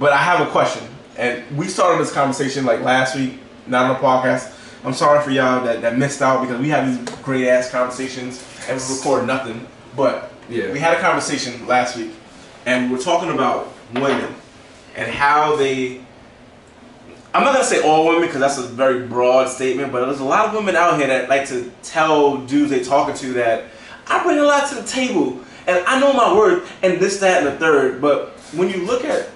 But I have a question, and we started this conversation like last week, not on the podcast. I'm sorry for y'all that missed out because we have these great ass conversations and we record nothing. But we had a conversation last week, and we were talking about women and how they. I'm not gonna say all women because that's a very broad statement, but there's a lot of women out here that like to tell dudes they talking to that I bring a lot to the table and I know my worth and this, that, and the third. But when you look at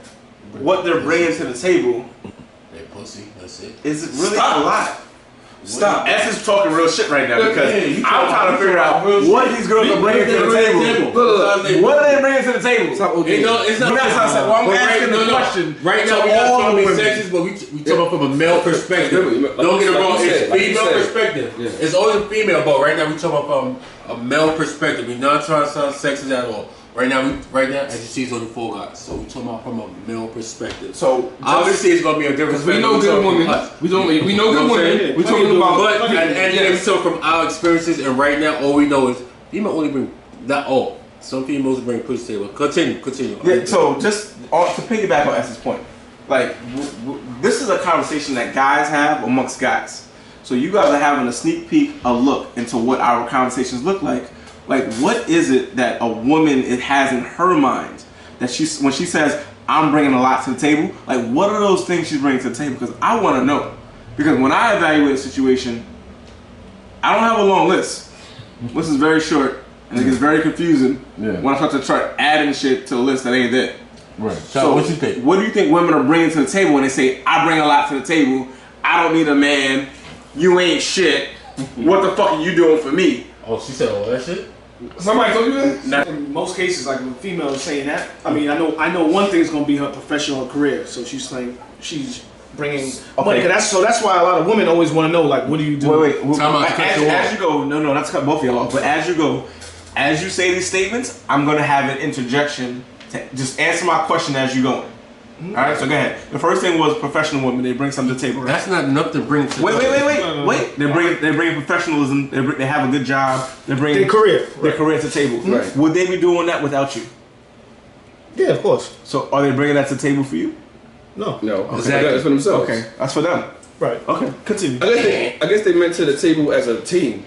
what they're bringing to the table, they pussy. That's it. Is it really a lot? Stop. S is talking real shit right now because I'm trying to figure out what these girls are bringing to the table. What are they bringing to the table? It's not. Well, I'm asking the question. Right now, we're not talking about sexist, but we talking from a male perspective. Don't get it wrong. It's female perspective. It's always a female, but right now we talking about from a male perspective. We're not trying to sound sexist at all. Right now, as you see, it's only 4 guys. So we're talking about from a male perspective. So obviously, it's gonna be a different. We know good women. We know good women. We're talking about, but and we talk from our experiences. And right now, all we know is female only bring not all. Some females bring push table. Continue. Yeah. So just to piggyback on S's point, like this is a conversation that guys have amongst guys. So you guys are having a sneak peek, a look into what our conversations look like. Like, what is it that a woman has in her mind that when she says, I'm bringing a lot to the table, like, what are those things she's bringing to the table? Because I want to know. Because when I evaluate a situation, I don't have a long list. This is very short, and it gets very confusing when I start adding shit to the list that ain't there. Right. So, what you think? What do you think women are bringing to the table when they say, I bring a lot to the table, I don't need a man, you ain't shit, what the fuck are you doing for me? Oh, she said all that shit? Somebody told you that? In most cases, like when female is saying that, I mean, I know one thing's gonna be her professional career. So she's saying she's bringing money. That's why a lot of women always want to know, like, what do you do? Wait. As you go, no, not to cut both of y'all off, but as you go, as you say these statements, I'm gonna have an interjection to just answer my question as you going. All right, so go ahead. The first thing was professional women. They bring something to the table. Right? That's not enough to bring to the table. Wait. They bring professionalism. They have a good job. They bring their career to the table. Right. Would they be doing that without you? Yeah, of course. So are they bringing that to the table for you? No. Okay. Exactly. That's for themselves. Okay, that's for them. Right. Okay. Continue. I guess they meant to the table as a team.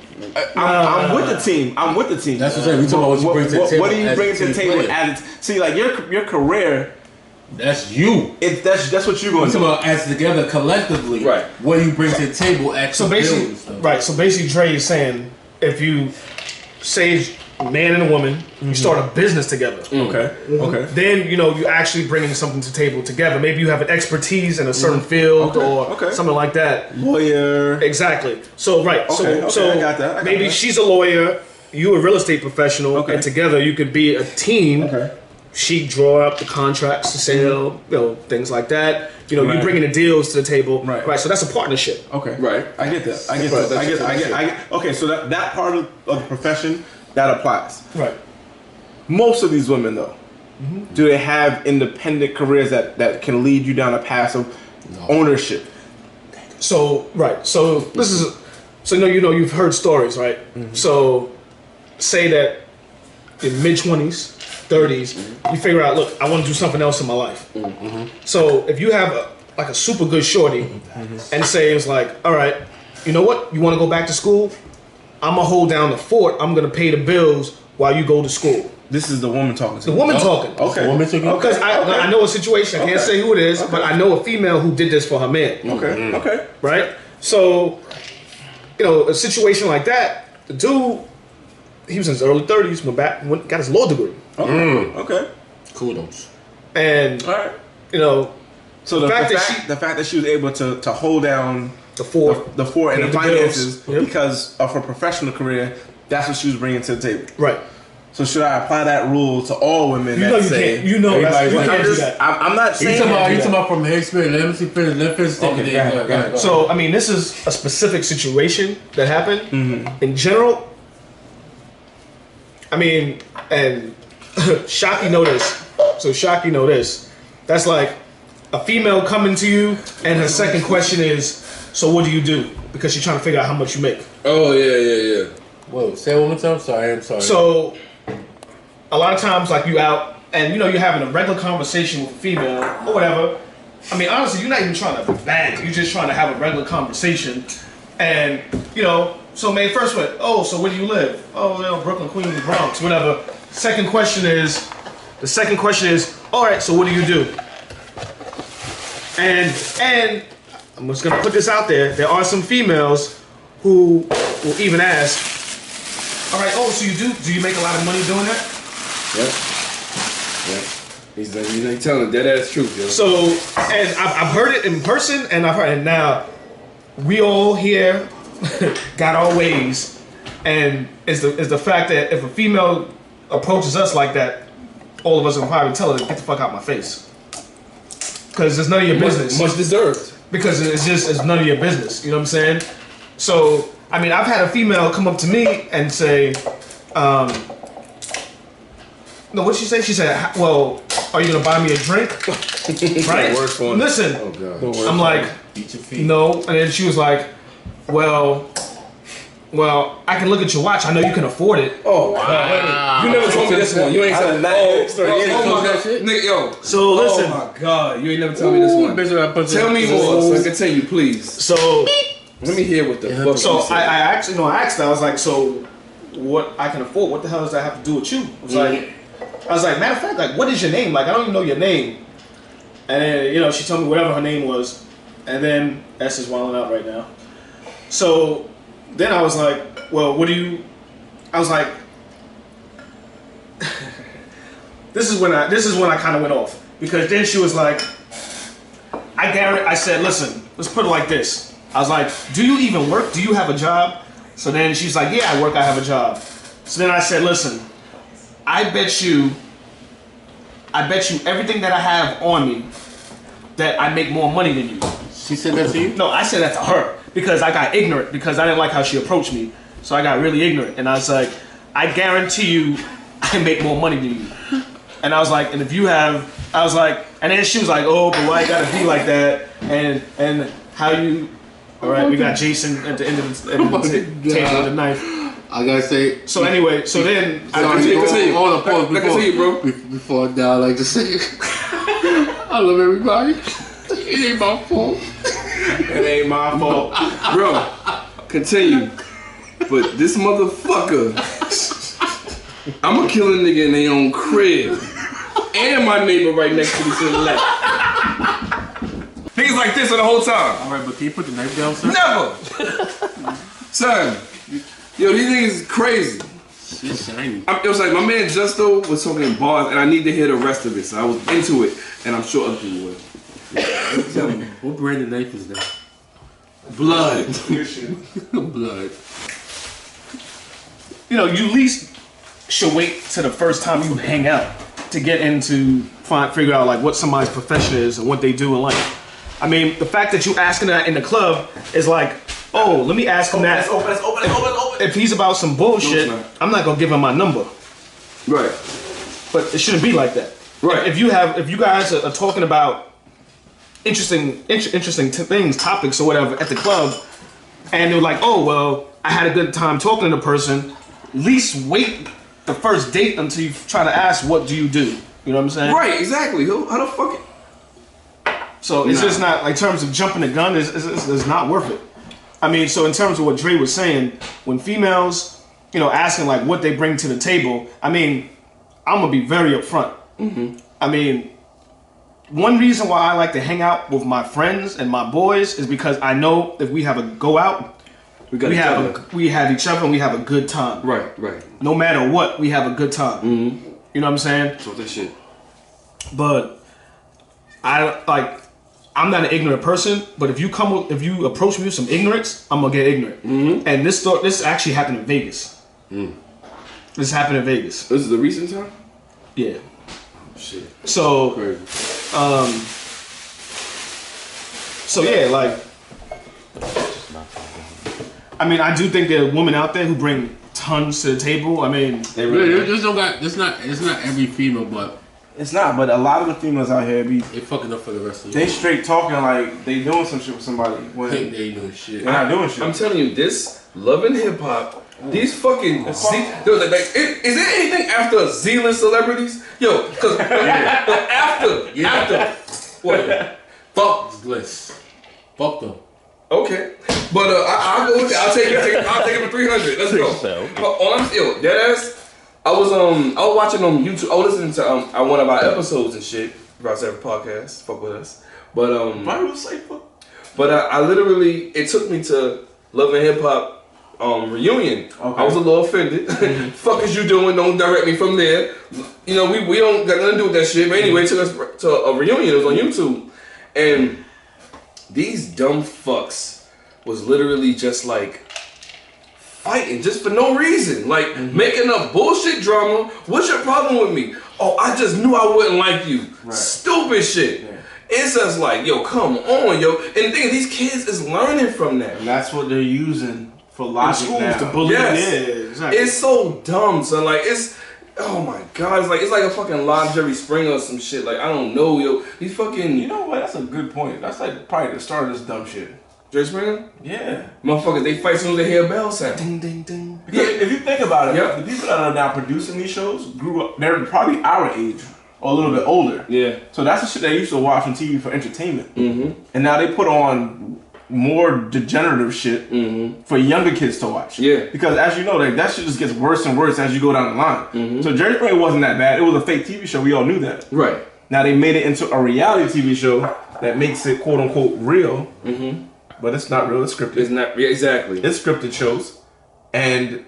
I'm with the team. That's what I'm saying. We talking about what you bring to the table. What do you bring to the table? See, like your career. That's you. That's what you're going to do. About as together collectively. Right. What do you bring to the table? So basically, Dre is saying if you say a man and a woman, you start a business together. Okay. Then you actually bringing something to the table together. Maybe you have an expertise in a certain field or something like that. Lawyer. Exactly. So so I got that. Maybe she's a lawyer, you a real estate professional, and together you could be a team. Okay. She draw up the contracts to sell, things like that. You bringing the deals to the table, right? So that's a partnership. Okay, right. I get that. I get. Okay, so that part of the profession that applies. Right. Most of these women, though, do they have independent careers that can lead you down a path of ownership? So So this is. So you've heard stories, right? Mm-hmm. So say that in mid-20s. 30s, you figure out, look, I want to do something else in my life. Mm-hmm. So if you have a super good shorty and say it's like, all right, you know what? You want to go back to school? I'm going to hold down the fort. I'm going to pay the bills while you go to school. This is the woman talking to the woman talking. Okay. The woman talking. Because I know a situation. I can't say who it is, but I know a female who did this for her man. Okay. Okay. Right? So, a situation like that, the dude, he was in his early 30s, got his law degree. Okay. Kudos. And all right. So the fact that she was able to hold down the fort and the finances because of her professional career, that's what she was bringing to the table. Right. So should I apply that rule to all women? I'm not saying you talking about from her experience. Let me finish. So I mean, this is a specific situation that happened. Mm-hmm. In general, I mean, and Shocky know this. So Shocky know this. That's like a female coming to you, and her second question is, "So what do you do?" Because she's trying to figure out how much you make. Oh yeah. Whoa, say it one more time. I'm sorry. So a lot of times, like you out and you know you're having a regular conversation with a female or whatever. I mean, honestly, you're not even trying to bang. You're just trying to have a regular conversation, and you know. So, man, first went, oh, so where do you live? Oh, you know, Brooklyn, Queens, Bronx, whatever. The second question is, all right, so what do you do? And I'm just gonna put this out there. There are some females who will even ask, all right, oh, so do you make a lot of money doing that? Yeah. He's telling dead ass truth, yo. So, and I've heard it in person, and I've heard it now. We all here got our ways, and it's the fact that if a female approaches us like that, all of us will probably tell her to get the fuck out my face, because it's none of your business. Much deserved. Because it's none of your business. You know what I'm saying? So, I mean, I've had a female come up to me and say, no, what did she say? She said, well, are you gonna buy me a drink? Right? Listen, oh God. I'm like, no, and then she was like, well, I can look at your watch. I know you can afford it. Oh, wow. You never told me this one. You ain't said that shit. Nigga, yo. So listen. Oh my God, you ain't never told me this one. Tell me more so I can tell you, please. So let me hear what the fuck. So I asked her. I was like, so what I can afford? What the hell does that have to do with you? I was like, matter of fact, like, what is your name? Like, I don't even know your name. And then, you know, she told me whatever her name was. And then S is wilding out right now. So then I was like, well, what do you? I was like, this is when I kind of went off, because then she was like, I said, listen, let's put it like this. I was like, do you even work? Do you have a job? So then she's like, yeah, I work. I have a job. So then I said, listen, I bet you everything that I have on me that I make more money than you. She said that to you? No, I said that to her because I got ignorant, because I didn't like how she approached me. So I got really ignorant, and I was like, I guarantee you I make more money than you. And I was like, and if you have, I was like, and then she was like, oh, but why you gotta be like that? And how you, all right, we got Jason at the end of the table with the knife. I gotta say. So anyway, so then Hold on, pause before I die, I like to say, I love everybody. It ain't my fault. It ain't my fault. Bro, continue. But this motherfucker, I'ma kill a nigga in their own crib. And my neighbor right next to me to the left. Niggas like this for the whole time. Alright, but can you put the knife down, sir? Never! Son, yo, these niggas is crazy. Shit's shiny. It was like my man Justo was talking bars, and I need to hear the rest of it. So I was into it, and I'm sure other people would. Tell me, what brand of knife is that? Blood. Blood. You know, you at least should wait to the first time you hang out to get into figure out like what somebody's profession is and what they do in life. I mean, the fact that you asking that in the club is like, oh, let me ask him that. Let's open. If he's about some bullshit, I'm not gonna give him my number. Right. But it shouldn't be like that. Right. If you guys are talking about interesting things, topics or whatever at the club, and they're like, oh, well, I had a good time talking to the person, at least wait the first date until you try to ask, what do you do? You know what I'm saying? Right, exactly. How the fuck it? So it's just not, like, in terms of jumping the gun, it's not worth it. I mean, so in terms of what Dre was saying, when females, you know, asking like what they bring to the table, I mean, I'm gonna be very upfront. Mm-hmm. I mean, one reason why I like to hang out with my friends and my boys is because I know if we have a go out, we have each other and we have a good time. Right. No matter what, we have a good time. Mm-hmm. You know what I'm saying? So that shit. But I'm not an ignorant person, but if you approach me with some ignorance, I'm gonna get ignorant. Mm-hmm. And this actually happened in Vegas. Mm. This happened in Vegas. This is a recent time? Yeah. Shit. So, crazy. So yeah, like, I mean, I do think there are women out there who bring tons to the table. I mean, they really it's not every female, but it's not. But a lot of the females out here they fucking up for the rest of the They straight talking like they doing some shit with somebody when they doing shit. They're not doing shit. I'm telling you, this Love and Hip Hop These fucking is there anything after Z-list celebrities? Yo, because after what? Fuck list. Fuck them. Okay, but I'll go with it. I'll take it for 300. Let's go. Deadass. I was watching on YouTube. I was listening to one of our episodes and shit about Cypher Podcast. Fuck with us. But I literally, it took me to Love and Hip Hop reunion. Okay. I was a little offended. Fuck is you doing? Don't direct me from there. You know, we don't got nothing to do with that shit. But anyway, it took us to a reunion. It was on YouTube, and these dumb fucks was literally just like fighting just for no reason, like making up bullshit drama. What's your problem with me? Oh, I just knew I wouldn't like you. Right. Stupid shit. Yeah. It's just like, yo, come on, yo. And the thing is, these kids is learning from that. And that's what they're using for logic schools now. To bully. Yes. Yeah, exactly. It's so dumb, son. Like, oh my god, it's like a fucking live Jerry Springer or some shit. Like, I don't know, yo. These fucking... You know what? That's a good point. That's like probably the start of this dumb shit. Jerry Springer? Yeah. Motherfuckers, they fight as soon as they hear a bell sound. Ding, ding, ding. Because if you think about it, the people that are now producing these shows grew up, they're probably our age or a little bit older. Yeah. So that's the shit they used to watch on TV for entertainment. And now they put on more degenerative shit for younger kids to watch. Yeah. Because as you know, that shit just gets worse and worse as you go down the line. So Jerry Springer wasn't that bad. It was a fake TV show. We all knew that. Right. Now they made it into a reality TV show that makes it quote unquote real. But it's not real. It's scripted. It's not. Yeah, exactly. It's scripted shows, and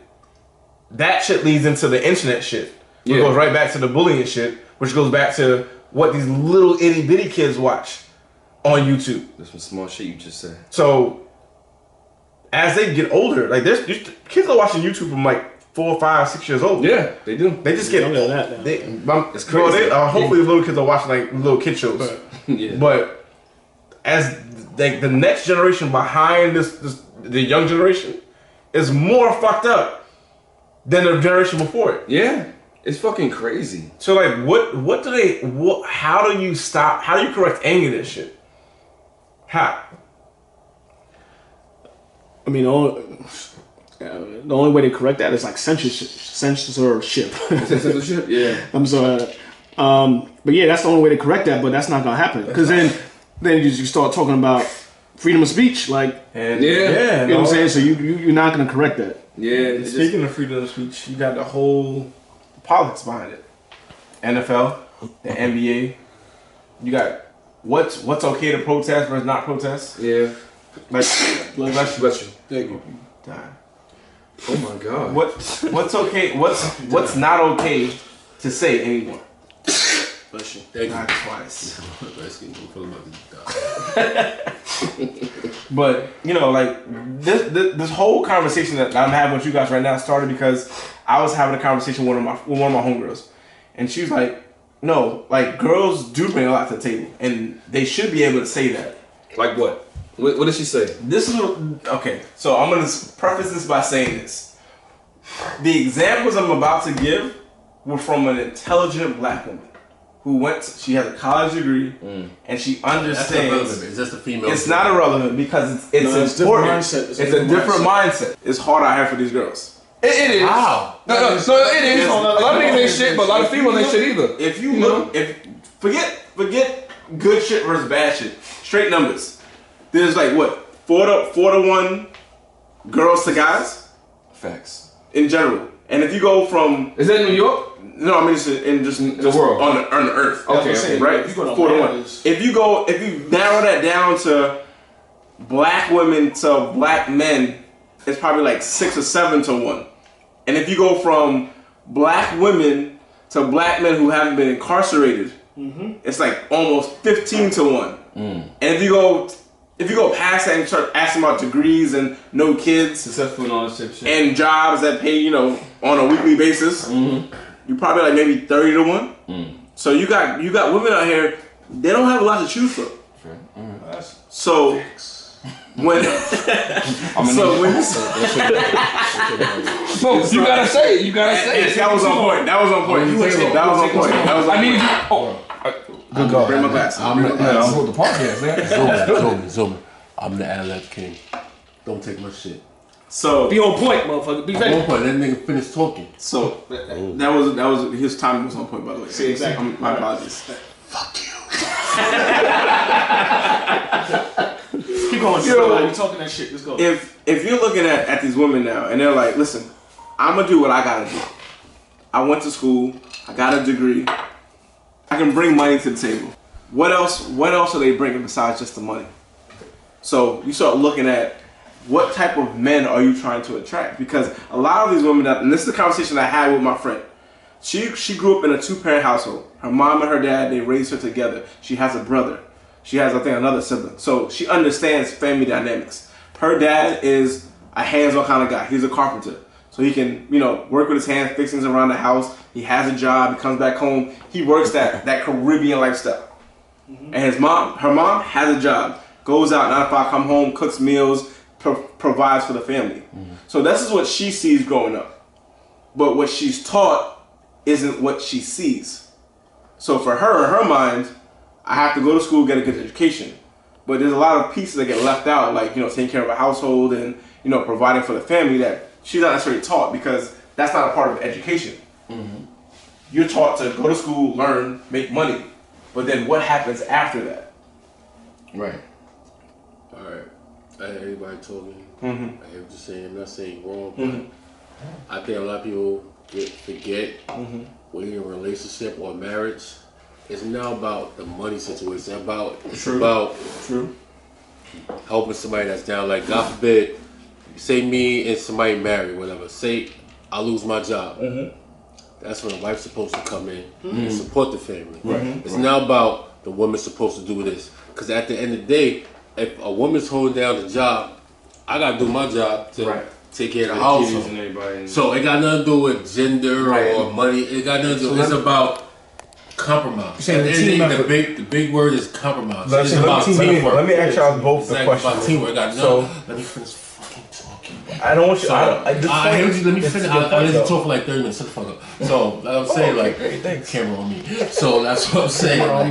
that shit leads into the internet shit. It goes right back to the bullying shit, which goes back to what these little itty bitty kids watch on YouTube. That's some small shit you just said. So as they get older, like there's kids are watching YouTube from like 4, 5, 6 years old. Yeah, they do. They just get older than that. It's crazy. Well, hopefully little kids are watching like little kid shows. But as the next generation behind the young generation is more fucked up than the generation before it. Yeah, it's fucking crazy. So like, how do you stop? How do you correct any of this shit? How? I mean, the only way to correct that is like censorship. Censorship, yeah. I'm sorry. But yeah, that's the only way to correct that. But that's not gonna happen because then you start talking about freedom of speech, like, and you know what I'm saying. So you're not gonna correct that. Yeah. Speaking of freedom of speech, you got the whole politics behind it. NFL, the NBA. You got what's okay to protest versus not protest. Yeah. Like, bless you. Thank you. Die. Oh my god. What's okay? What's not okay to say anymore? Bless you. Thank you. Not twice. But you know, like this whole conversation that I'm having with you guys right now started because I was having a conversation with one of my homegirls, and she was like, "No, like girls do bring a lot to the table, and they should be able to say that." Like what? What did she say? This is okay. So I'm gonna preface this by saying this: the examples I'm about to give were from an intelligent black woman who she has a college degree and she understands. Is this a female? It's not irrelevant because it's important. It's a different mindset. It's hard out here for these girls. It is. Wow. No, it is. A lot of niggas ain't shit, but a lot of females ain't shit either. If you look, forget good shit versus bad shit. Straight numbers. There's like what 4 to 1 girls to guys. Facts. In general, and if you go from is that in New York? No, I mean just in the world on the earth. Okay, right. If you go 4 to 1. If you narrow that down to black women to black men, it's probably like 6 or 7 to 1. And if you go from black women to black men who haven't been incarcerated, it's like almost 15 to 1. And if you go past that and start asking about degrees and no kids, successful and all that shit, and jobs that pay, on a weekly basis, you probably like maybe 30 to 1. So you got women out here, they don't have a lot to choose from. So when folks, you gotta say it. That was on point. I need you. Good God. Bring my glass. I'm with the podcast, man. Zoom. I'm the alot king. Don't take my shit. So be on point, motherfucker. Be ready. On point. That nigga finished talking. So that was his timing was on point, by the way. See, exactly. My apologies. Fuck you. Keep going. You're talking that shit. Let's go. If you're looking at these women now and they're like, listen, I'm gonna do what I gotta do. I went to school. I got a degree. I can bring money to the table. What else are they bringing besides just the money? So you start looking at what type of men are you trying to attract? Because a lot of these women, and this is the conversation I had with my friend. She grew up in a 2-parent household. Her mom and her dad, they raised her together. She has a brother. She has, I think, another sibling. So she understands family dynamics. Her dad is a hands-on kind of guy. He's a carpenter. So he can, work with his hands, fix things around the house. He has a job. He comes back home. He works that Caribbean lifestyle. Mm-hmm. And her mom has a job. Goes out 9 to 5, come home, cooks meals, provides for the family. Mm-hmm. So this is what she sees growing up. But what she's taught isn't what she sees. So for her, in her mind, I have to go to school, get a good education. But there's a lot of pieces that get left out, like, taking care of a household and, providing for the family that she's not necessarily taught because that's not a part of education. Mm-hmm. You're taught to go to school, learn, make money. But then what happens after that? Right. All right. Everybody told me. Mm-hmm. I'm just saying, I'm not saying wrong, but I think a lot of people forget when you're in a relationship or marriage, it's not about the money situation. It's about helping somebody that's down. Like, God forbid, say me and somebody married, whatever. Say I lose my job. Mm-hmm. That's when the wife's supposed to come in and support the family. Right. It's not about the woman's supposed to do this. Because at the end of the day, if a woman's holding down the job, I got to do my job to take care of the household. So it got nothing to do with gender or money. It got nothing to do. It's about compromise. At the end of the day, the big word is compromise. It's about teamwork. Let me ask y'all both the question. About teamwork. Let me finish fucking talking. I don't want you. Let me finish. I need to talk for like 30 minutes. Shut the fuck up. So I'm saying camera on me. So that's what I'm saying. I'm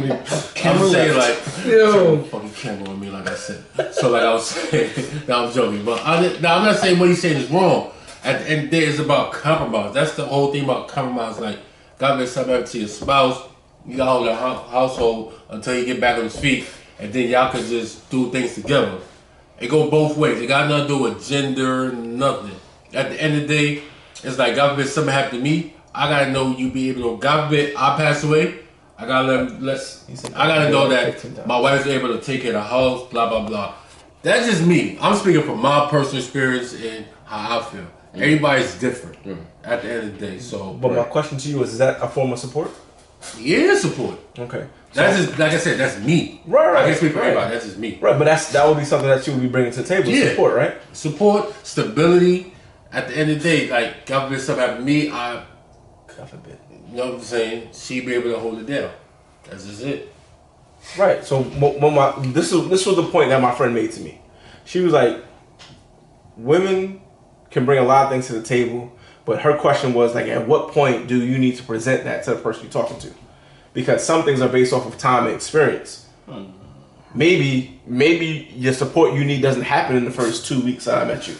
saying fucking camera on me, like I said. So like I was saying, I'm joking, but I'm not saying what he's saying is wrong. At the end of the day, it's about compromise. That's the whole thing about compromise. Like, God makes something to your spouse. You got hold of the household until you get back on his feet, and then y'all can just do things together. It go both ways. It got nothing to do with gender, nothing. At the end of the day, it's like, God forbid something happened to me, I gotta know you be able to. God forbid I pass away, I gotta know that my wife's able to take care of the house. Blah blah blah. That's just me. I'm speaking from my personal experience and how I feel. Everybody's different at the end of the day. So, but my question to you is that a form of support? Yeah, support. Okay. That's just, like I said, that's me. Right. I can't speak for everybody. That's just me. Right, but that would be something that you would be bringing to the table. Yeah. Support, right? Support, stability. At the end of the day, like, God forbid something happened to me, God forbid. You know what I'm saying? She be able to hold it down. That's just it. Right. So this was the point that my friend made to me. She was like, women can bring a lot of things to the table, but her question was like, at what point do you need to present that to the person you're talking to? Because some things are based off of time and experience. Maybe your support you need doesn't happen in the first 2 weeks that I met you.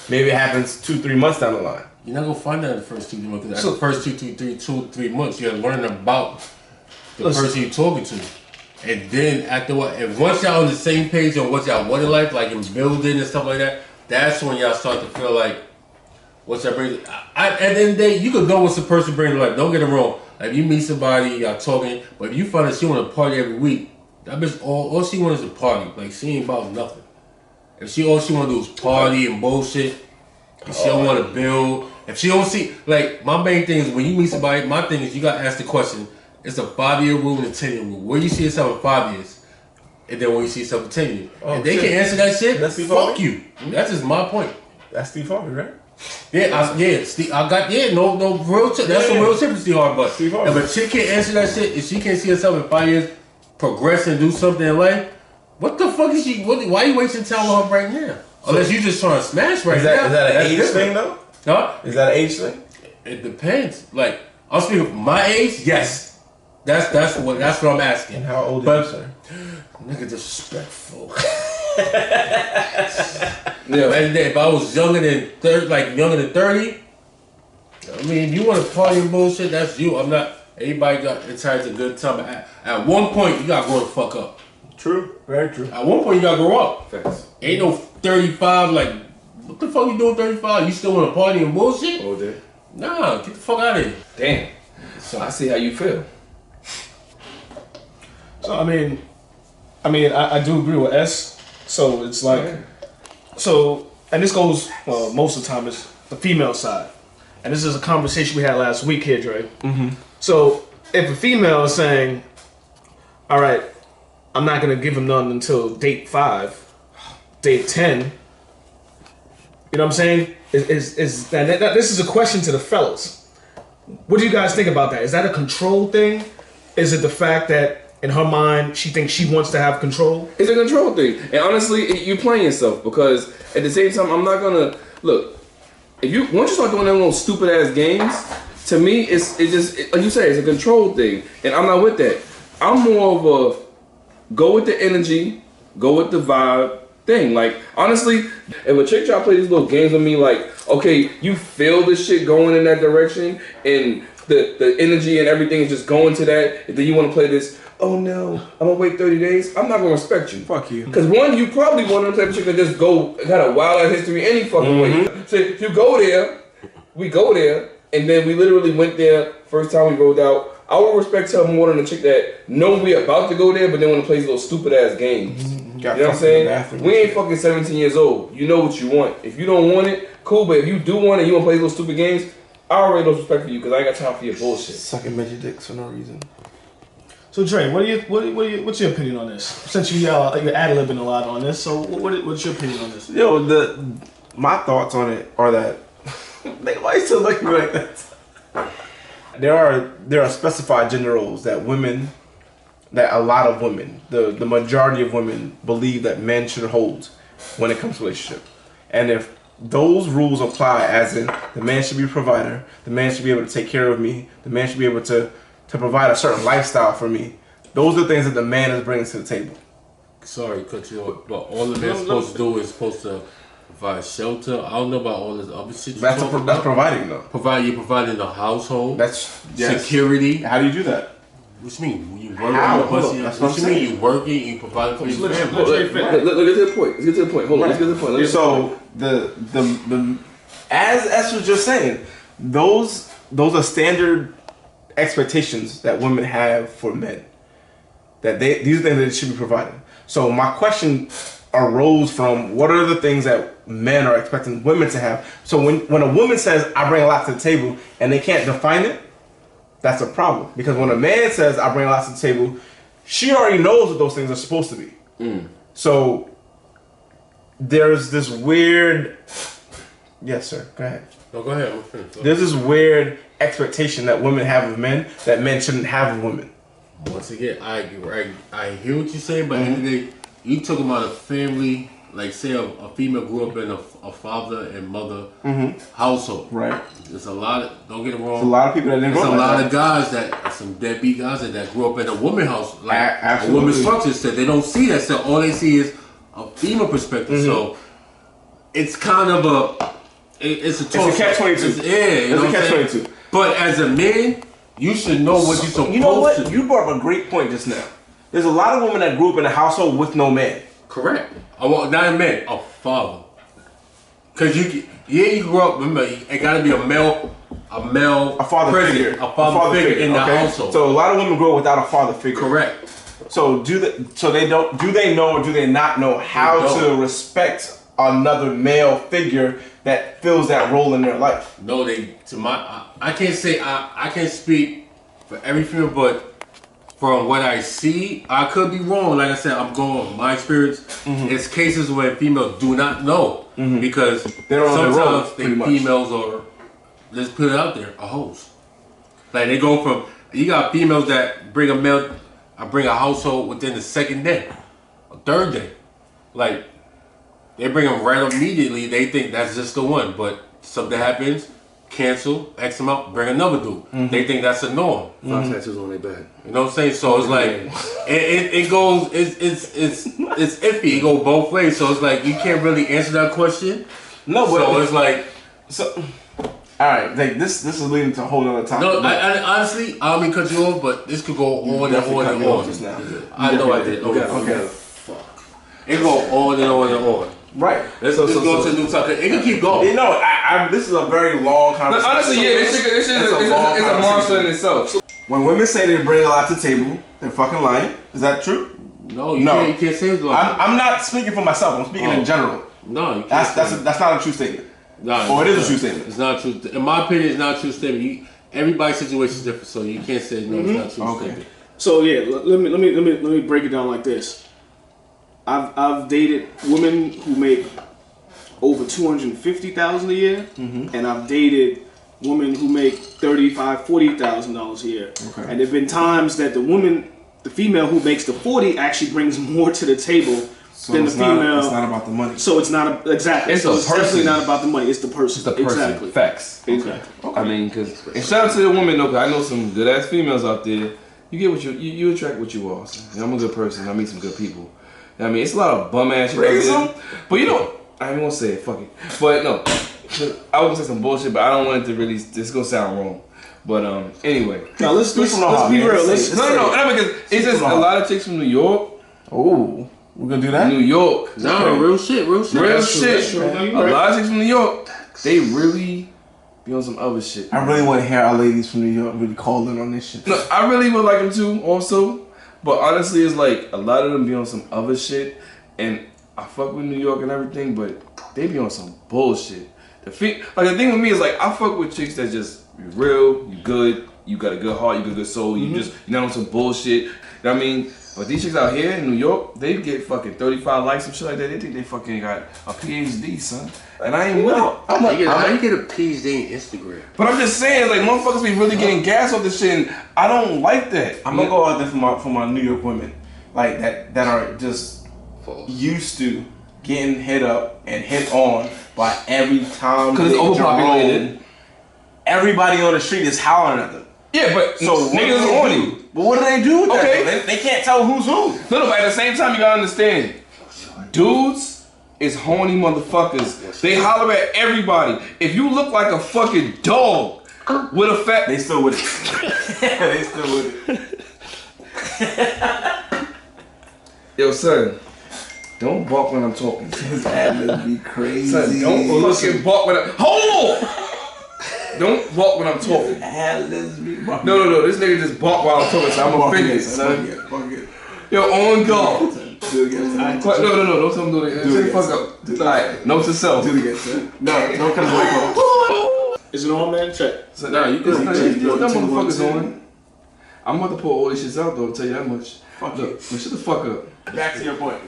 Maybe it happens 2-3 months down the line. You're not gonna find that in the first 2 months. Because the first 2-3 months, you're learning about the person you're talking to, and then and once y'all on the same page on what y'all want in life, like in building and stuff like that, that's when y'all start to feel like what's that bring. At the end of the day, you could go with some person bring to life. Don't get it wrong. Like, if you meet somebody, y'all talking, but if you find that she want to party every week, that bitch all she wants is a party. Like, she ain't about nothing. If all she want to do is party and bullshit, if she don't want to build, if she don't see, like, my main thing is when you meet somebody, my thing is you got to ask the question, it's a 5-year rule and a 10-year rule. Where you see yourself in 5 years, and then when you see yourself in 10 years. If they can answer that shit, fuck you. That's just my point. That's Steve Harvey, right? Steve, no real tip. That's some real tip to Steve Harvey. But if a chick can't answer that shit, if she can't see herself in 5 years, progress and do something in life, what the fuck is she? Why are you wasting time on her right now? Unless you just trying to smash right now. Is that an age thing though? Huh? Is that an age thing? It depends. Like, I'm speaking from my age. Yes, that's what I'm asking. And how old are you, sir? Nigga, disrespectful. Yeah. If I was younger than 30, younger than 30, I mean, you want to party and bullshit, that's you. I'm not. Everybody got entitled to a good time. At one point, you gotta grow the fuck up. True. Very true. At one point, you gotta grow up. Facts. Ain't no 35, what the fuck you doing 35? You still want to party and bullshit? Oh, day. Nah, get the fuck out of here. Damn. So I see how you feel. So I mean, I do agree with S. So it's like, and this goes most of the time is the female side, and this is a conversation we had last week here, Dre. Mm-hmm. So if a female is saying, "All right, I'm not gonna give him none until date 5, date 10," you know what I'm saying? Is that this is a question to the fellas. What do you guys think about that? Is that a control thing? Is it the fact that in her mind she thinks she wants to have control? It's a control thing, and honestly, you playing yourself because at the same time, I'm not gonna look. Once you start doing them little stupid ass games, to me, it's just like you say, it's a control thing, and I'm not with that. I'm more of a go with the energy, go with the vibe thing. Like honestly, if a chick try to play these little games with me, like okay, you feel this shit going in that direction, and the energy and everything is just going to that, and then you want to play this. Oh no, I'm gonna wait 30 days. I'm not gonna respect you. Fuck you. Because one, you probably one of them type of chick that just got a wild ass history any fucking way. So if you go there, we go there, and then we literally went there first time we rolled out. I will respect her more than a chick that know we about to go there, but then want to play these little stupid ass games. You know what I'm saying? We ain't fucking 17 years old. You know what you want. If you don't want it, cool. But if you do want it, you want to play these little stupid games, I already lose respect for you because I ain't got time for your bullshit. Sucking midget dicks for no reason. So Dre, what's your opinion on this? Since you're ad-libbing a lot on this, so what's your opinion on this? Yo, my thoughts on it are that why you still looking like that? There are specified gender roles that a lot of women, the majority of women believe that men should hold when it comes to relationship. And if those rules apply, as in the man should be a provider, the man should be able to take care of me, the man should be able to provide a certain lifestyle for me. Those are the things that the man is bringing to the table. Sorry, cut you off, but all the man's supposed to do is supposed to provide shelter. I don't know about all this other shit. That's providing though. You're providing the household. That's security. How do you do that? What you mean? When you working, what you mean? You working, you providing for your family. Look, get to the point. Let's get to the point. Hold on. Let's get to the point. So the as S was just saying, those are standard expectations that women have for men. That these are things that should be provided. So my question arose from what are the things that men are expecting women to have. So when a woman says I bring a lot to the table and they can't define it, that's a problem. Because when a man says I bring a lot to the table, she already knows what those things are supposed to be. So there's this weird. Yes, sir. Go ahead. No, go ahead. There's this weird expectation that women have of men that men shouldn't have of women. Once again, I agree. I hear what you're saying, but at the end of the day, you talking about a family, like say a female grew up in a father and mother household. Right. There's a lot of, don't get it wrong. There's a lot of people that didn't grow up. There's a lot of guys some deadbeat guys that grew up in a woman house, like a woman's structure. So they don't see that. So all they see is a female perspective. So it's kind of it's a catch-22. It's a catch-22. But as a man, you should know what you're supposed to do. You know what? You brought up a great point just now. There's a lot of women that grew up in a household with no man. Correct. Not a man, a father. Because you grew up, remember, it got to be a father figure. A father figure in the household. So a lot of women grow up without a father figure. Correct. So do they know or do they not know how to respect another male figure that fills that role in their life? No, I can't say I can't speak for every female, but from what I see, I could be wrong. Like I said, I'm going with my experience. It's cases where females do not know because sometimes females are, let's put it out there, a host. Like they go from, you got females that bring a household within the second day, or third day. Like they bring them right immediately. They think that's just the one, but something happens. cancel, X them out, bring another dude. Mm-hmm. They think that's a norm. 5 tattoos on their back. You know what I'm saying? So it's like it goes. It's iffy. It goes both ways. So it's like you can't really answer that question. No, but so it's like All right, like this is leading to a whole other topic. No, I honestly, I don't mean cut you off, but this could go on and on and on. Just now. I know I did. Okay. It go on and on and on. Right. Let's go to a new topic. It can keep going. You know, this is a very long conversation. Honestly, yeah, this shit is a monster in itself. When women say they bring a lot to the table, they're fucking lying. Is that true? No, you can't say it's lying. I'm not speaking for myself. I'm speaking in general. No, you can't. That's not a true statement. No, it is a true statement. It's not true. In my opinion, it's not a true statement. Everybody's situation is different, so you can't say no. It's not a true statement. So yeah, let me break it down like this. I've dated women who make over $250,000 a year, and I've dated women who make $35,000-$40,000 a year. Okay. And there've been times that the female who makes the 40 actually brings more to the table. So than the female. It's not about the money. So it's not exactly. It's definitely not about the money. It's the person. It's the person. Exactly. Facts. Exactly. Okay. I mean, because and shout out to the women though, 'cause I know some good ass females out there. You get what you attract what you are. So, I'm a good person. I meet some good people. I mean, it's a lot of bum ass shit out there. But you know, I ain't gonna say it. Fuck it. But no, I was gonna say some bullshit, but I don't want it to really. This is gonna sound wrong. But anyway. Now let's be real. No, because it's just a lot of chicks from New York. Oh. We're gonna do that? New York. No, real shit. A lot of chicks from New York, they really be on some other shit. I really want to hear our ladies from New York really call in on this shit. No, I really would like them too, also. But honestly, it's like a lot of them be on some other shit, and I fuck with New York and everything, but they be on some bullshit. The thing with me is like I fuck with chicks that just you real, you good, you got a good heart, you got a good soul, you just you're not on some bullshit. You know what I mean? But these chicks out here in New York, they get fucking 35 likes and shit like that. They think they fucking got a PhD, son. And I ain't with it. How you get a PhD in Instagram? But I'm just saying, like, motherfuckers be really getting gas off this shit, and I don't like that. I'm gonna go out there for my New York women, like that are just used to getting hit up and hit on by every time. Because it's overpopulated. Everybody on the street is hollering at them. Yeah, but so niggas is horny. But what do they do with that? Okay. They can't tell who's who. No, but at the same time, you gotta understand. Dudes is horny motherfuckers. They holler at everybody. If you look like a fucking dog with a fat... They still with it. They still with it. Yo, son. Don't bark when I'm talking. His ad be crazy. Son, don't fucking bark when I'm... Hold on! Don't bark when I'm talking. No. This nigga just bark while I'm talking, so I'm offended, son. Fuck it. Yo, on guard. Do it again. No. Don't tell him do it again. Shut the fuck up. Alright, note to self. Do it again, son. No, don't cut his mic off. Is it on, man? Check. So now you can put that motherfuckers on. I'm about to pull all these shits out though, I'll tell you that much. Fuck you. Shut the fuck up. Back to your point.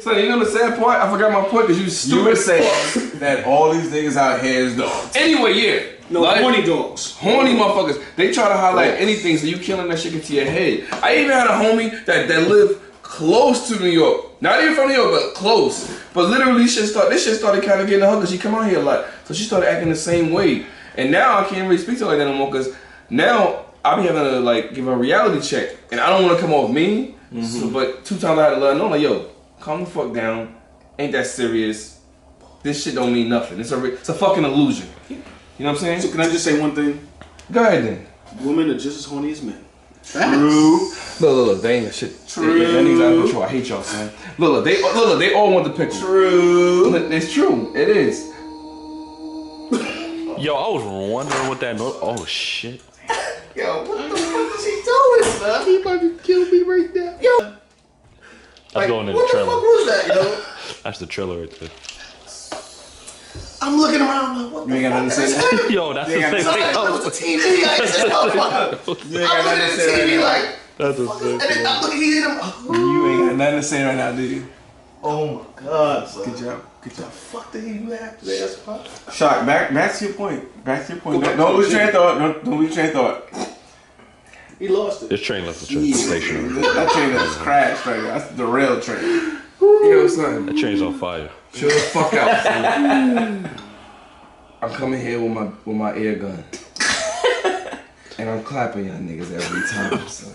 So you know the sad part? I forgot my point because you stupid. You were saying that all these niggas out here is dogs. Anyway, yeah. No, like, horny dogs. Horny motherfuckers. They try to highlight anything, so you killing that shit into your head. I even had a homie that lived close to New York. Not even from New York, but close. But literally, this shit started kind of getting her because she come out here a lot. So she started acting the same way. And now I can't really speak to her like that no more because now I be having to like give her a reality check. And I don't want to come off mean. So, but 2 times I had to let her know, like, yo, calm the fuck down. Ain't that serious. This shit don't mean nothing. It's a fucking illusion. You know what I'm saying? So can I just say one thing? Go ahead then. Women are just as horny as men. True. Look, they ain't shit. True. That nigga's out of control. I hate y'all, son. Look, they all want the picture. True. Look, it's true. It is. Yo, I was wondering what that note. Oh shit. Yo, what the fuck is he doing, man? He about to kill me right now. Yo. That's going in the What trailer. the fuck was that, yo? That's the trailer right there. I'm looking around like, what the fuck? You ain't got nothing to say that? Yo, that's the same thing. That was the TV. Like, this motherfucker. You ain't got nothing to say right now. That's the same thing. I'm looking at him. You ain't got nothing to say right now, do you? Oh my God, son. Good job. Good job. Fuck the hell you laughed today, that's pop. Shock, back to your point. Back to your point. Don't lose train of thought. Don't lose train of thought. He lost it. This train left the train station. That train has crashed right now. That's the rail train. Yo, son. That train's on fire. Chill the fuck out, son. I'm coming here with my air gun. And I'm clapping y'all niggas every time, son.